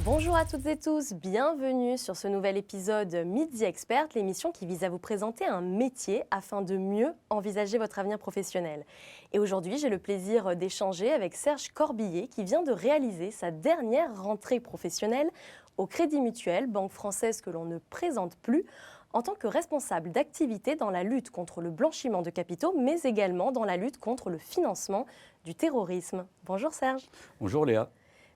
Bonjour à toutes et tous, bienvenue sur ce nouvel épisode Meet the Expert, l'émission qui vise à vous présenter un métier afin de mieux envisager votre avenir professionnel. Et aujourd'hui, j'ai le plaisir d'échanger avec Serge Corbillet qui vient de réaliser sa dernière rentrée professionnelle au Crédit Mutuel, banque française que l'on ne présente plus, en tant que responsable d'activité dans la lutte contre le blanchiment de capitaux, mais également dans la lutte contre le financement du terrorisme. Bonjour Serge. Bonjour Léa.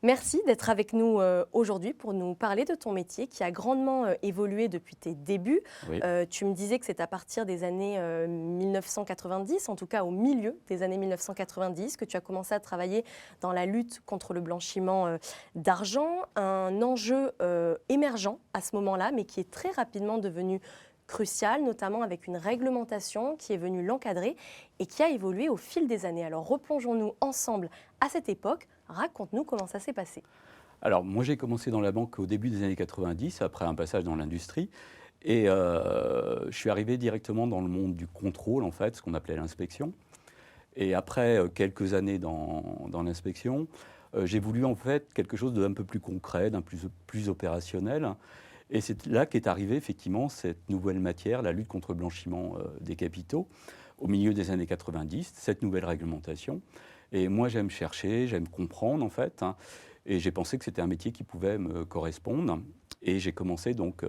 Merci d'être avec nous aujourd'hui pour nous parler de ton métier qui a grandement évolué depuis tes débuts. Oui. Tu me disais que c'est à partir des années 1990, en tout cas au milieu des années 1990, que tu as commencé à travailler dans la lutte contre le blanchiment d'argent, un enjeu émergent à ce moment-là, mais qui est très rapidement devenu crucial, notamment avec une réglementation qui est venue l'encadrer et qui a évolué au fil des années. Alors replongeons-nous ensemble à cette époque. Raconte-nous comment ça s'est passé. Alors moi j'ai commencé dans la banque au début des années 90, après un passage dans l'industrie. Et je suis arrivé directement dans le monde du contrôle, en fait, ce qu'on appelait l'inspection. Et après quelques années dans l'inspection, j'ai voulu en fait quelque chose d'un peu plus concret, d'un plus opérationnel. Et c'est là qu'est arrivée effectivement cette nouvelle matière, la lutte contre le blanchiment des capitaux, au milieu des années 90, cette nouvelle réglementation. Et moi j'aime chercher, j'aime comprendre en fait, hein, et j'ai pensé que c'était un métier qui pouvait me correspondre. Et j'ai commencé donc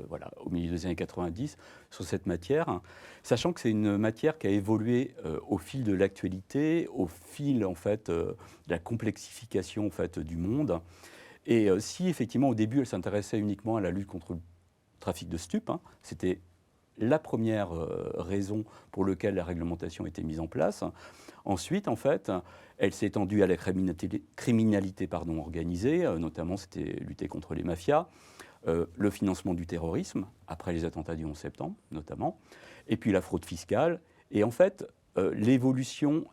voilà, au milieu des années 90 sur cette matière, hein, sachant que c'est une matière qui a évolué au fil de l'actualité, au fil en fait, de la complexification en fait, du monde. Et si effectivement au début elle s'intéressait uniquement à la lutte contre le trafic de stupes, hein, c'était la première raison pour laquelle la réglementation a été mise en place. Ensuite, en fait, elle s'est étendue à la criminalité organisée, notamment c'était lutter contre les mafias, le financement du terrorisme, après les attentats du 11 septembre notamment, et puis la fraude fiscale. Et en fait, l'évolution,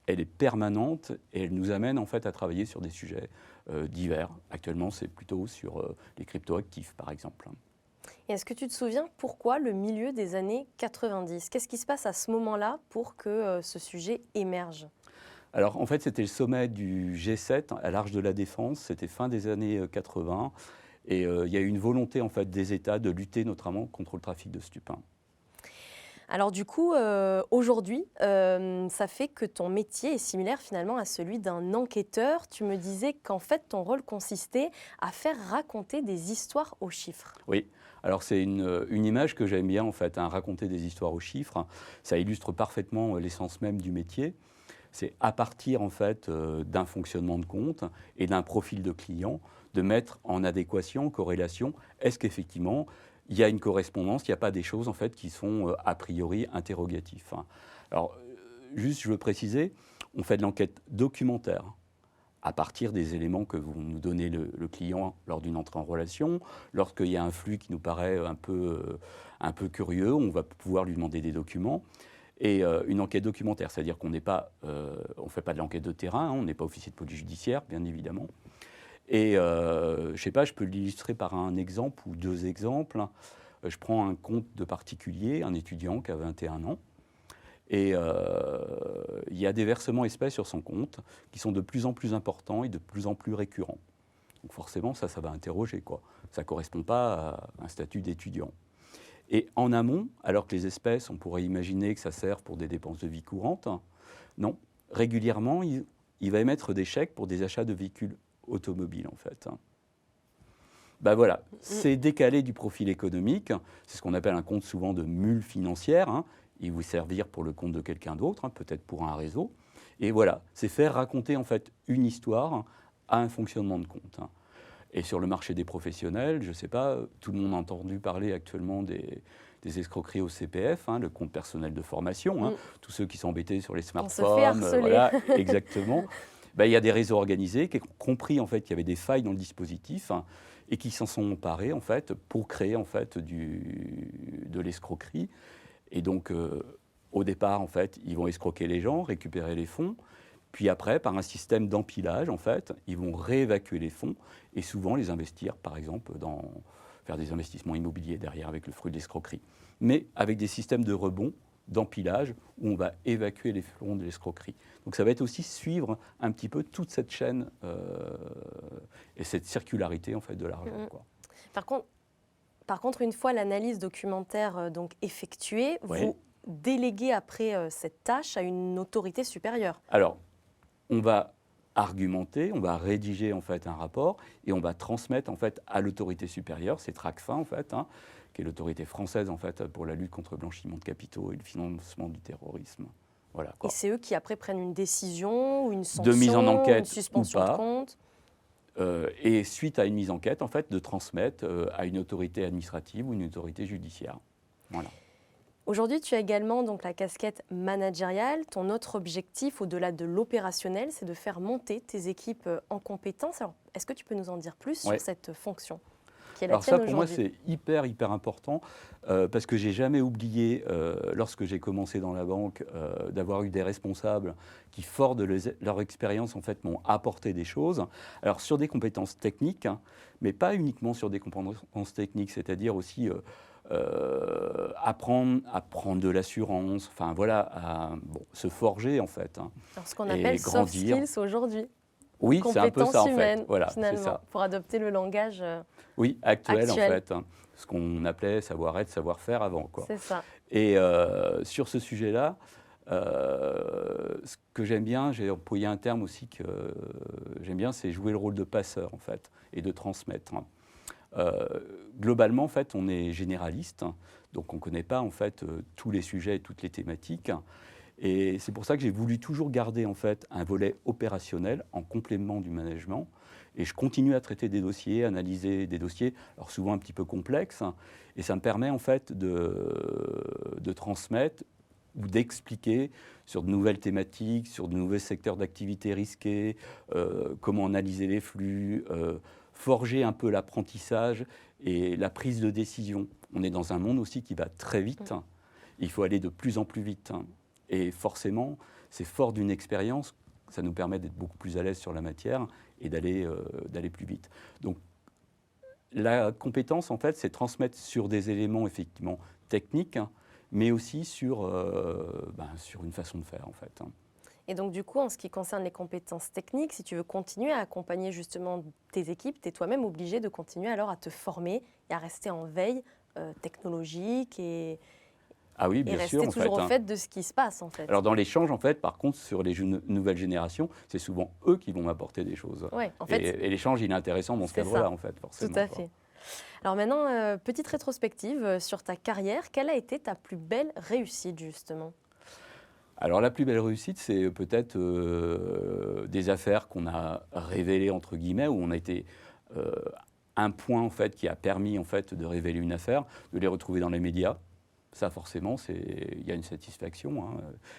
elle est permanente et elle nous amène en fait à travailler sur des sujets divers. Actuellement, c'est plutôt sur les cryptoactifs, par exemple. Et est-ce que tu te souviens pourquoi le milieu des années 90 ? Qu'est-ce qui se passe à ce moment-là pour que ce sujet émerge ? Alors en fait, c'était le sommet du G7 à l'Arche de la Défense, c'était fin des années 80, et il y a eu une volonté en fait des États de lutter notamment contre le trafic de stupes. Alors du coup, aujourd'hui, ça fait que ton métier est similaire finalement à celui d'un enquêteur. Tu me disais qu'en fait, ton rôle consistait à faire raconter des histoires aux chiffres. Oui, alors c'est une image que j'aime bien en fait, hein, raconter des histoires aux chiffres. Ça illustre parfaitement l'essence même du métier. C'est à partir en fait d'un fonctionnement de compte et d'un profil de client, de mettre en adéquation, en corrélation, est-ce qu'effectivement il y a une correspondance, il n'y a pas des choses en fait qui sont a priori interrogatives. Alors juste je veux préciser, on fait de l'enquête documentaire à partir des éléments que vous nous donnez le client lors d'une entrée en relation. Lorsqu'il y a un flux qui nous paraît un peu curieux, on va pouvoir lui demander des documents. Et une enquête documentaire, c'est-à-dire qu'on n'est pas, on ne fait pas de l'enquête de terrain, hein, on n'est pas officier de police judiciaire, bien évidemment. Et je ne sais pas, je peux l'illustrer par un exemple ou deux exemples. Je prends un compte de particulier, un étudiant qui a 21 ans, et il y a des versements espèces sur son compte qui sont de plus en plus importants et de plus en plus récurrents. Donc forcément, ça va interroger, quoi. Ça ne correspond pas à un statut d'étudiant. Et en amont, alors que les espèces, on pourrait imaginer que ça sert pour des dépenses de vie courante, non. Régulièrement, il va émettre des chèques pour des achats de véhicules automobiles, en fait. Ben voilà, c'est décalé du profil économique. C'est ce qu'on appelle un compte souvent de mule financière. Hein. Il vous servir pour le compte de quelqu'un d'autre, hein, peut-être pour un réseau. Et voilà, c'est faire raconter en fait une histoire à un fonctionnement de compte. Hein. Et sur le marché des professionnels, je ne sais pas, tout le monde a entendu parler actuellement des escroqueries au CPF, hein, le compte personnel de formation, hein, tous ceux qui sont embêtés sur les smartphones. On se fait harceler. Voilà, exactement. Ben, il y a des réseaux organisés qui ont compris en fait, qu'il y avait des failles dans le dispositif, hein, et qui s'en sont emparés en fait, pour créer en fait, de l'escroquerie. Et donc, au départ, en fait, ils vont escroquer les gens, récupérer les fonds. Puis après, par un système d'empilage, en fait, ils vont réévacuer les fonds et souvent les investir, par exemple, faire des investissements immobiliers derrière avec le fruit de l'escroquerie. Mais avec des systèmes de rebond d'empilage où on va évacuer les fleurons de l'escroquerie. Donc ça va être aussi suivre un petit peu toute cette chaîne et cette circularité en fait de l'argent, quoi. Par contre, une fois l'analyse documentaire donc effectuée, Oui. vous déléguez après cette tâche à une autorité supérieure. Alors, on va argumenter, on va rédiger en fait un rapport et on va transmettre en fait à l'autorité supérieure, c'est Tracfin en fait, qui est l'autorité française en fait pour la lutte contre le blanchiment de capitaux et le financement du terrorisme. Voilà, quoi. Et c'est eux qui après prennent une décision ou une sanction, De mise en enquête une suspension ou pas. de compte. Et suite à une mise en enquête, en fait, de transmettre à une autorité administrative ou une autorité judiciaire. Voilà. Aujourd'hui, tu as également donc la casquette managériale. Ton autre objectif, au-delà de l'opérationnel, c'est de faire monter tes équipes en compétences. Alors, est-ce que tu peux nous en dire plus sur cette fonction qui est la Alors tienne ça, pour moi, aujourd'hui? c'est hyper important parce que j'ai jamais oublié, lorsque j'ai commencé dans la banque, d'avoir eu des responsables qui, forts de leur expérience, en fait, m'ont apporté des choses. Alors sur des compétences techniques, mais pas uniquement sur des compétences techniques, c'est-à-dire aussi apprendre à prendre de l'assurance, enfin voilà, à se forger en fait. Alors, ce qu'on Et appelle soft grandir. skills aujourd'hui. Oui, c'est un peu Compétences ça en humaines, fait. Voilà, c'est finalement, ça. pour adopter le langage. Oui, actuel en Actuel. fait. Ce qu'on appelait savoir-être, savoir-faire avant, quoi. C'est ça. Et sur ce sujet-là, ce que j'aime bien, j'ai employé un terme aussi que j'aime bien, c'est jouer le rôle de passeur en fait et de transmettre. Globalement, en fait, on est généraliste, donc on ne connaît pas en fait tous les sujets et toutes les thématiques. Et c'est pour ça que j'ai voulu toujours garder en fait un volet opérationnel en complément du management. Et je continue à traiter des dossiers, analyser des dossiers, alors souvent un petit peu complexes. Et ça me permet en fait de transmettre ou d'expliquer sur de nouvelles thématiques, sur de nouveaux secteurs d'activité risqués, comment analyser les flux, forger un peu l'apprentissage et la prise de décision. On est dans un monde aussi qui va très vite. Il faut aller de plus en plus vite. Et forcément, c'est fort d'une expérience, ça nous permet d'être beaucoup plus à l'aise sur la matière et d'aller plus vite. Donc, la compétence, en fait, c'est transmettre sur des éléments effectivement techniques, mais aussi sur une façon de faire, en fait. Et donc, du coup, en ce qui concerne les compétences techniques, si tu veux continuer à accompagner justement tes équipes, tu es toi-même obligé de continuer alors à te former et à rester en veille technologique et Ah oui, bien sûr, rester en toujours fait. au fait de ce qui se passe, en fait. Alors, dans l'échange, en fait, par contre, sur les nouvelles générations, c'est souvent eux qui vont m'apporter des choses. Ouais, en fait, Et l'échange, il est intéressant dans ce c'est cadre-là, ça. en fait, forcément. Tout à quoi. fait. Alors maintenant, petite rétrospective sur ta carrière. Quelle a été ta plus belle réussite, justement? Alors la plus belle réussite, c'est peut-être des affaires qu'on a révélées entre guillemets, où on a été un point en fait qui a permis en fait de révéler une affaire, de les retrouver dans les médias. Ça forcément, il y a une satisfaction.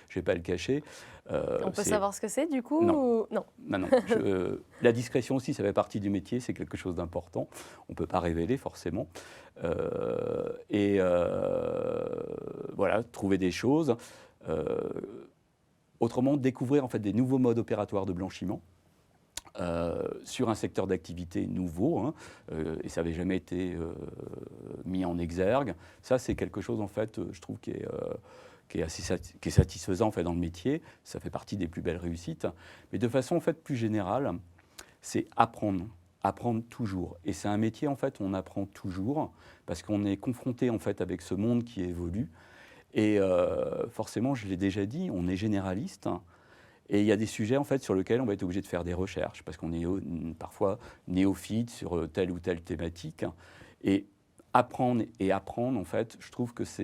Je ne vais pas le cacher. On peut savoir ce que c'est, du coup? Non. Ou... Non. Non. La discrétion aussi, ça fait partie du métier, c'est quelque chose d'important. On ne peut pas révéler forcément. Voilà, trouver des choses. Autrement, découvrir en fait des nouveaux modes opératoires de blanchiment sur un secteur d'activité nouveau, et ça n'avait jamais été mis en exergue. Ça, c'est quelque chose en fait, je trouve qui est satisfaisant en fait dans le métier. Ça fait partie des plus belles réussites. Mais de façon en fait plus générale, c'est apprendre toujours. Et c'est un métier en fait où on apprend toujours parce qu'on est confronté en fait avec ce monde qui évolue. Et forcément, je l'ai déjà dit, on est généraliste. Et il y a des sujets en fait sur lesquels on va être obligé de faire des recherches parce qu'on est parfois néophyte sur telle ou telle thématique. Et apprendre en fait, je trouve que ça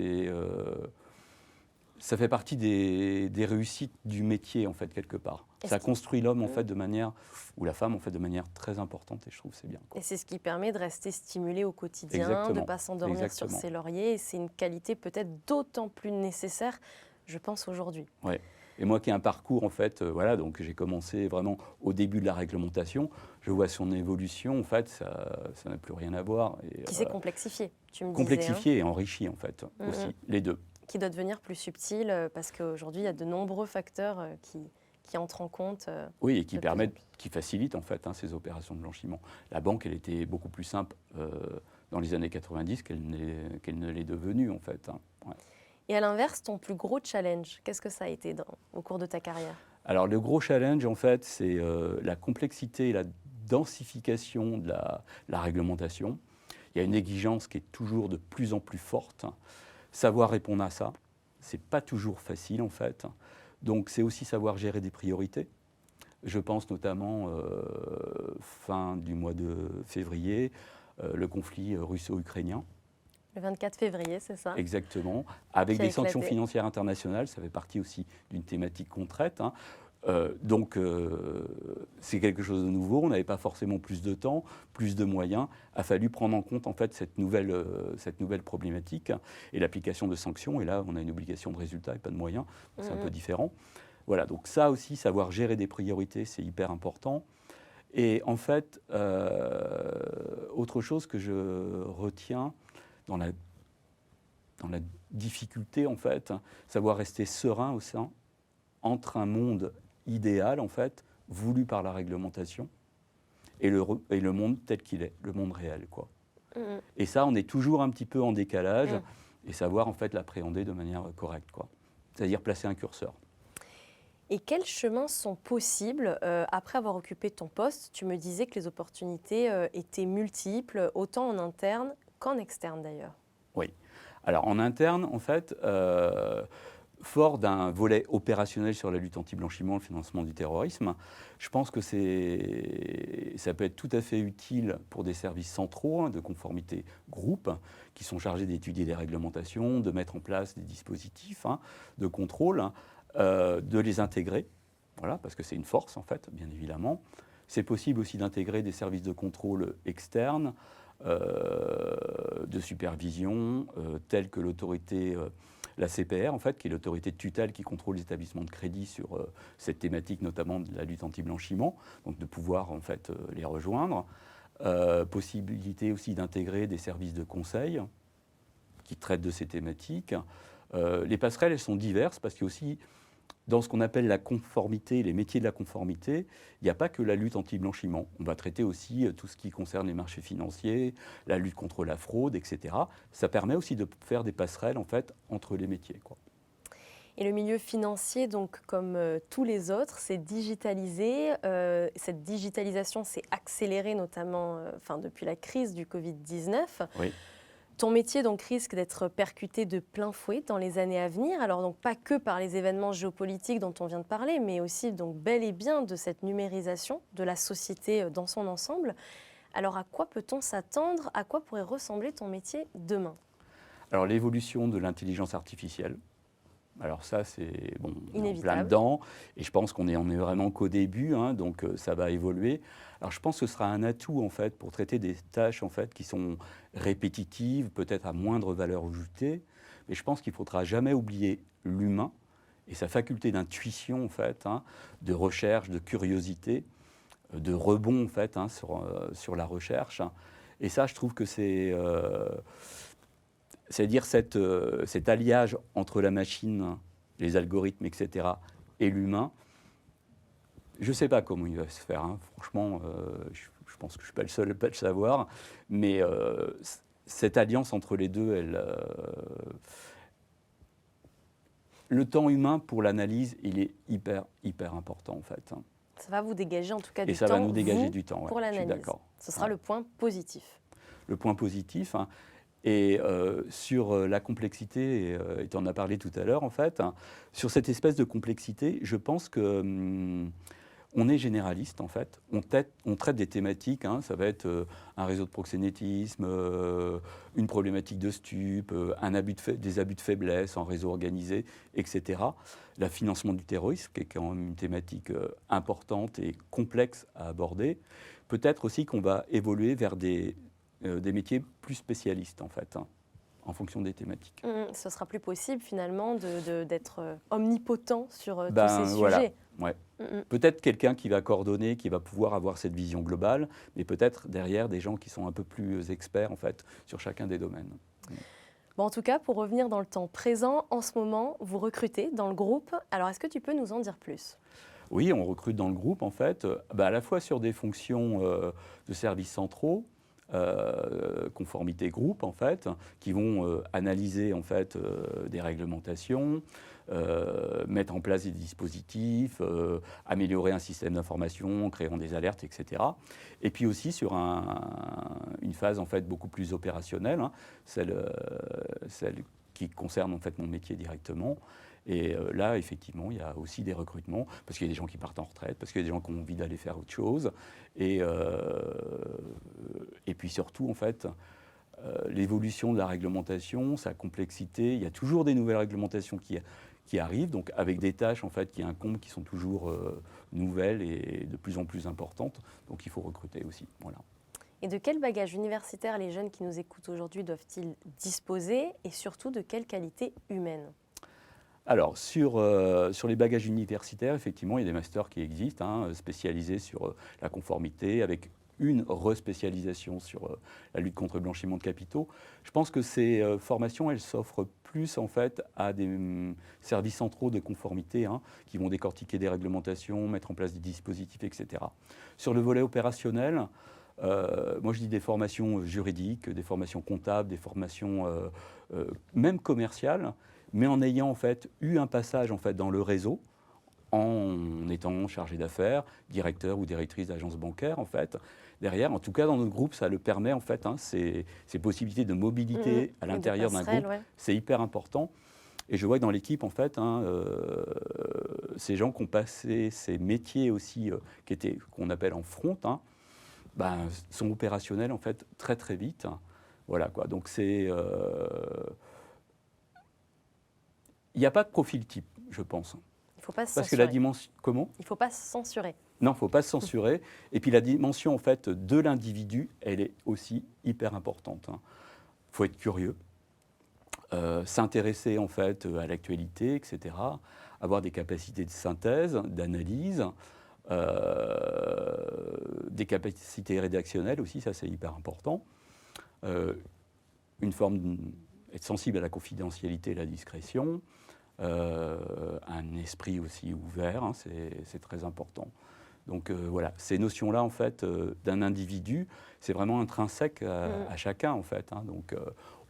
fait partie des réussites du métier en fait quelque part. Ça construit l'homme en fait de manière, ou la femme en fait de manière très importante et je trouve que c'est bien. Et c'est ce qui permet de rester stimulé au quotidien, Exactement. de ne pas s'endormir sur ses lauriers. Et c'est une qualité peut-être d'autant plus nécessaire, je pense, aujourd'hui. Ouais. Et moi qui ai un parcours en fait, voilà, donc j'ai commencé vraiment au début de la réglementation, je vois son évolution en fait, ça n'a plus rien à voir. Et, qui s'est complexifié, tu me disais. Complexifié et enrichi en fait, aussi, les deux. Qui doit devenir plus subtil parce qu'aujourd'hui il y a de nombreux facteurs qui entrent en compte. Oui, et qui facilitent en fait ces opérations de blanchiment. La banque, elle était beaucoup plus simple dans les années 90 qu'elle ne l'est devenue en fait. Ouais. Et à l'inverse, ton plus gros challenge, qu'est-ce que ça a été au cours de ta carrière? Alors le gros challenge, en fait, c'est la complexité et la densification de la réglementation. Il y a une exigence qui est toujours de plus en plus forte. Savoir répondre à ça, c'est pas toujours facile, en fait. Donc c'est aussi savoir gérer des priorités. Je pense notamment, fin du mois de février, le conflit russo-ukrainien. Le 24 février, c'est ça? Exactement. Avec Qui a des sanctions éclaté. financières internationales, ça fait partie aussi d'une thématique qu'on traite. C'est quelque chose de nouveau. On n'avait pas forcément plus de temps, plus de moyens. Il a fallu prendre en compte en fait cette nouvelle problématique et l'application de sanctions. Et là, on a une obligation de résultat et pas de moyens. C'est un peu différent. Voilà, donc ça aussi, savoir gérer des priorités, c'est hyper important. Et en fait, autre chose que je retiens dans la difficulté, en fait, savoir rester serein au sein entre un monde idéal, en fait, voulu par la réglementation, et le monde tel qu'il est, le monde réel, quoi. Et ça, on est toujours un petit peu en décalage, et savoir, en fait, l'appréhender de manière correcte, quoi. C'est-à-dire placer un curseur. Et quels chemins sont possibles après avoir occupé ton poste? Tu me disais que les opportunités étaient multiples, autant en interne qu'en externe d'ailleurs. Oui. Alors en interne, en fait, fort d'un volet opérationnel sur la lutte anti-blanchiment, le financement du terrorisme, je pense que ça peut être tout à fait utile pour des services centraux de conformité groupe qui sont chargés d'étudier les réglementations, de mettre en place des dispositifs de contrôle, de les intégrer, voilà, parce que c'est une force en fait, bien évidemment. C'est possible aussi d'intégrer des services de contrôle externes, de supervision, tels que l'autorité, la CPR, en fait, qui est l'autorité de tutelle qui contrôle les établissements de crédit sur cette thématique, notamment de la lutte anti-blanchiment, donc de pouvoir en fait les rejoindre. Possibilité aussi d'intégrer des services de conseil qui traitent de ces thématiques. Les passerelles, elles sont diverses parce qu'il y a aussi, dans ce qu'on appelle la conformité, les métiers de la conformité, il n'y a pas que la lutte anti-blanchiment. On va traiter aussi tout ce qui concerne les marchés financiers, la lutte contre la fraude, etc. Ça permet aussi de faire des passerelles en fait, entre les métiers, quoi. Et le milieu financier, donc comme tous les autres, s'est digitalisé. Cette digitalisation s'est accélérée notamment depuis la crise du Covid-19. Oui. Ton métier donc risque d'être percuté de plein fouet dans les années à venir, alors donc pas que par les événements géopolitiques dont on vient de parler, mais aussi donc bel et bien de cette numérisation de la société dans son ensemble. Alors à quoi peut-on s'attendre? À quoi pourrait ressembler ton métier demain? Alors l'évolution de l'intelligence artificielle. Alors ça, c'est bon, on est en plein Inévitable. dedans, et je pense qu'on est vraiment qu'au début, donc ça va évoluer. Alors je pense que ce sera un atout en fait pour traiter des tâches en fait qui sont répétitives, peut-être à moindre valeur ajoutée, mais je pense qu'il ne faudra jamais oublier l'humain et sa faculté d'intuition en fait, de recherche, de curiosité, de rebond en fait sur la recherche. Et ça, je trouve que c'est-à-dire cet alliage entre la machine, les algorithmes, etc., et l'humain, je ne sais pas comment il va se faire. Franchement, je pense que je ne suis pas le seul à ne pas le savoir. Mais cette alliance entre les deux, le temps humain pour l'analyse, il est hyper, hyper important en fait. Ça va vous dégager en tout cas Et du ça temps, va nous dégager vous, du temps, pour je suis l'analyse. d'accord. Ce sera le point positif. Le point positif. Et sur la complexité, et tu en as parlé tout à l'heure en fait, sur cette espèce de complexité, je pense que on est généraliste en fait. On traite des thématiques, ça va être un réseau de proxénétisme, une problématique de stupes, des abus de faiblesse en réseau organisé, etc. Le financement du terrorisme, qui est quand même une thématique importante et complexe à aborder. Peut-être aussi qu'on va évoluer vers des métiers plus spécialistes en fait, en fonction des thématiques. Ce sera plus possible finalement d'être omnipotent sur tous ces sujets. Voilà, ouais. Peut-être quelqu'un qui va coordonner, qui va pouvoir avoir cette vision globale, mais peut-être derrière des gens qui sont un peu plus experts en fait sur chacun des domaines. Bon, en tout cas, pour revenir dans le temps présent, en ce moment, vous recrutez dans le groupe. Alors, est-ce que tu peux nous en dire plus ? Oui, on recrute dans le groupe en fait, à la fois sur des fonctions de services centraux, conformité groupe en fait, qui vont analyser en fait des réglementations, mettre en place des dispositifs, améliorer un système d'information en créant des alertes, etc. Et puis aussi sur une phase en fait beaucoup plus opérationnelle, hein, celle qui concerne en fait mon métier directement. Et là, effectivement, il y a aussi des recrutements, parce qu'il y a des gens qui partent en retraite, parce qu'il y a des gens qui ont envie d'aller faire autre chose. Et puis surtout, en fait, l'évolution de la réglementation, sa complexité, il y a toujours des nouvelles réglementations qui arrivent, donc avec des tâches en fait, qui incombent, qui sont toujours nouvelles et de plus en plus importantes. Donc il faut recruter aussi. Voilà. Et de quel bagage universitaire les jeunes qui nous écoutent aujourd'hui doivent-ils disposer et surtout de quelle qualité humaine ? Alors, sur les bagages universitaires, effectivement, il y a des masters qui existent, hein, spécialisés sur la conformité, avec une respécialisation sur la lutte contre le blanchiment de capitaux. Je pense que ces formations, elles s'offrent plus en fait à des services centraux de conformité, hein, qui vont décortiquer des réglementations, mettre en place des dispositifs, etc. Sur le volet opérationnel, moi je dis des formations juridiques, des formations comptables, des formations même commerciales, mais en ayant en fait eu un passage en fait dans le réseau, en étant chargé d'affaires, directeur ou directrice d'agence bancaire en fait. Derrière, en tout cas dans notre groupe, ça le permet en fait, hein, ces possibilités de mobilité à l'intérieur d'un groupe, ouais. c'est hyper important. Et je vois que dans l'équipe en fait, hein, ces gens qui ont passé ces métiers aussi, qu'on appelle en front, hein, ben, sont opérationnels en fait très très vite. Voilà quoi. Donc c'est il n'y a pas de profil type, je pense. Il ne faut pas se Parce que censurer. la dimension... Comment ? Il ne faut pas se censurer. Non, il ne faut pas se censurer. Et puis la dimension en fait, de l'individu, elle est aussi hyper importante. Il faut être curieux, s'intéresser en fait, à l'actualité, etc. Avoir des capacités de synthèse, d'analyse, des capacités rédactionnelles aussi, ça c'est hyper important. Être sensible à la confidentialité et la discrétion. Un esprit aussi ouvert, hein, c'est très important. Donc voilà, ces notions-là, en fait, d'un individu, c'est vraiment intrinsèque à chacun, en fait. Hein. Donc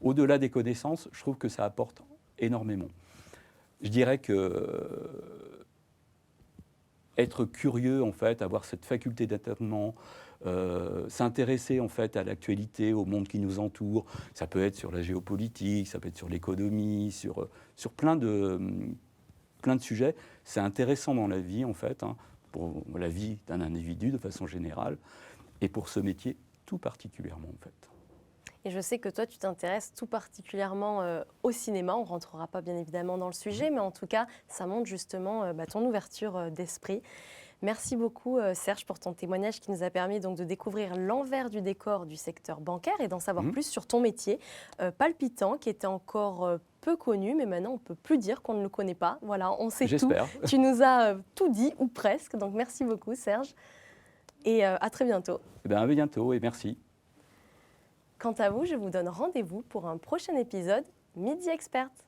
au-delà des connaissances, je trouve que ça apporte énormément. Je dirais que être curieux, en fait, avoir cette faculté d'étonnement, s'intéresser en fait à l'actualité, au monde qui nous entoure. Ça peut être sur la géopolitique, ça peut être sur l'économie, sur plein de sujets. C'est intéressant dans la vie en fait, hein, pour la vie d'un individu de façon générale, et pour ce métier tout particulièrement en fait. Et je sais que toi, tu t'intéresses tout particulièrement au cinéma. On ne rentrera pas bien évidemment dans le sujet, mais en tout cas, ça montre justement ton ouverture d'esprit. Merci beaucoup Serge pour ton témoignage qui nous a permis donc de découvrir l'envers du décor du secteur bancaire et d'en savoir plus sur ton métier palpitant qui était encore peu connu, mais maintenant on ne peut plus dire qu'on ne le connaît pas. Voilà, on sait tout. J'espère. Tu nous as tout dit ou presque, donc merci beaucoup Serge et à très bientôt. Eh bien, à bientôt et merci. Quant à vous, je vous donne rendez-vous pour un prochain épisode Midi Experte.